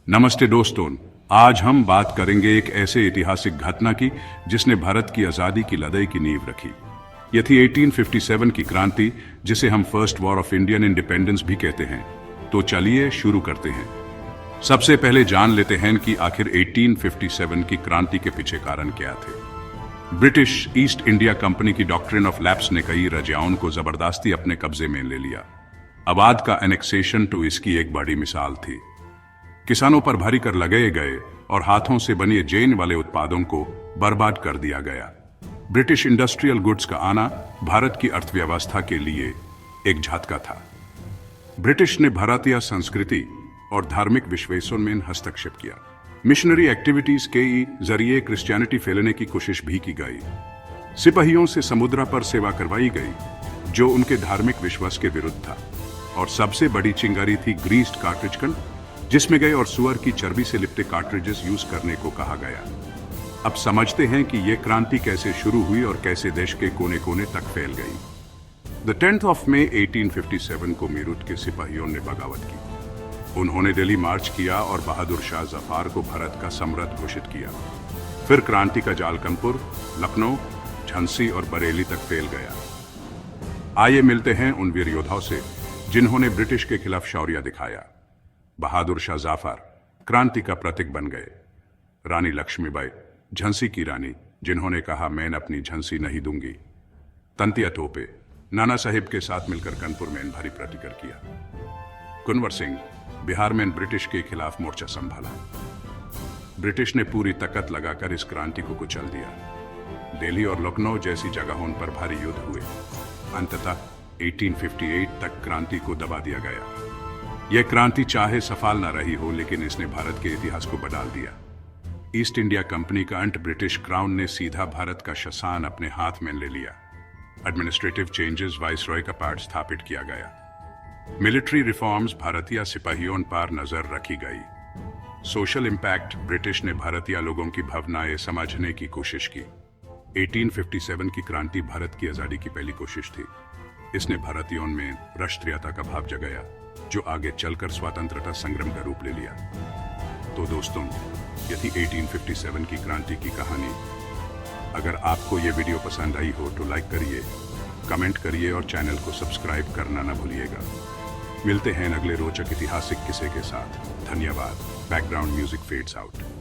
नमस्ते दोस्तों। आज हम बात करेंगे एक ऐसे ऐतिहासिक घटना की जिसने भारत की आजादी की लड़ाई की नींव रखी। यह थी 1857 की क्रांति, जिसे हम first war of Indian independence भी कहते हैं। तो चलिए शुरू करते हैं। सबसे पहले जान लेते हैं कि आखिर 1857 की क्रांति के पीछे कारण क्या थे। ब्रिटिश ईस्ट इंडिया कंपनी की डॉक्ट्रिन ऑफ लैप्स ने कई रजाओं को जबरदस्ती अपने कब्जे में ले लिया। अवध का एनेक्सेशन तो इसकी एक बड़ी मिसाल थी। किसानों पर भारी कर लगाए गए और हाथों से बने जैन वाले उत्पादों को बर्बाद कर दिया गया। ब्रिटिश इंडस्ट्रियल गुड्स का आना भारत की अर्थव्यवस्था के लिए एक झटका था। ब्रिटिश ने भारतीय संस्कृति और धार्मिक विश्वासों में हस्तक्षेप किया। मिशनरी एक्टिविटीज के जरिए क्रिश्चियनिटी फैलाने की कोशिश भी की गई। सिपाहियों से समुद्र पर सेवा करवाई गई, जो उनके धार्मिक विश्वास के विरुद्ध था। और सबसे बड़ी चिंगारी थी ग्रीस्ड कार्ट्रिज गन, जिसमें गए और सुअर की चर्बी से लिपटे कार्ट्रिजेस यूज करने को कहा गया। अब समझते हैं कि यह क्रांति कैसे शुरू हुई और कैसे देश के कोने कोने तक फैल गई। द 10th of May 1857 को मीरठ के सिपाहियों ने बगावत की। उन्होंने दिल्ली मार्च किया और बहादुर शाह जफर को भारत का सम्राट घोषित किया। फिर क्रांति का जाल कानपुर, लखनऊ, झांसी और बरेली तक फैल गया। आइए मिलते हैं उन वीर योद्धाओं से जिन्होंने ब्रिटिश के खिलाफ शौर्य दिखाया। बहादुर शाह जफर क्रांति का प्रतीक बन गए। रानी लक्ष्मीबाई, झांसी की रानी, जिन्होंने कहा मैं अपनी झांसी नहीं दूंगी। तंतिया तोपे, नाना साहिब के साथ मिलकर कानपुर में भारी प्रतिकार किया। कुंवर सिंह, बिहार में ब्रिटिश के खिलाफ मोर्चा संभाला। ब्रिटिश ने पूरी ताकत लगाकर इस क्रांति को कुचल दिया। दिल्ली और लखनऊ जैसी जगहों पर भारी युद्ध हुए। अंततः 1858 तक क्रांति को दबा दिया गया। यह क्रांति चाहे सफल न रही हो, लेकिन इसने भारत के इतिहास को बदल दिया। ईस्ट इंडिया कंपनी का अंत ब्रिटिश क्राउन ने सीधा भारत का शासन अपने हाथ में ले लिया। एडमिनिस्ट्रेटिव चेंजेस, वाइसरॉय का पद स्थापित किया गया। मिलिट्री रिफॉर्म्स, भारतीय सिपाहियों पर नजर रखी गई। सोशल इंपैक्ट, ब्रिटिश ने भारतीय लोगों की भावनाएं समझने की कोशिश की। 1857 की क्रांति भारत की आजादी की पहली कोशिश थी। इसने भारतीयों में राष्ट्रीयता का भाव जगाया, जो आगे चलकर स्वतंत्रता संग्राम का रूप ले लिया। तो दोस्तों, यह थी 1857 की क्रांति की कहानी। अगर आपको यह वीडियो पसंद आई हो तो लाइक करिए, कमेंट करिए और चैनल को सब्सक्राइब करना न भूलिएगा। मिलते हैं अगले रोचक ऐतिहासिक किस्से के साथ। धन्यवाद। Background music fades out.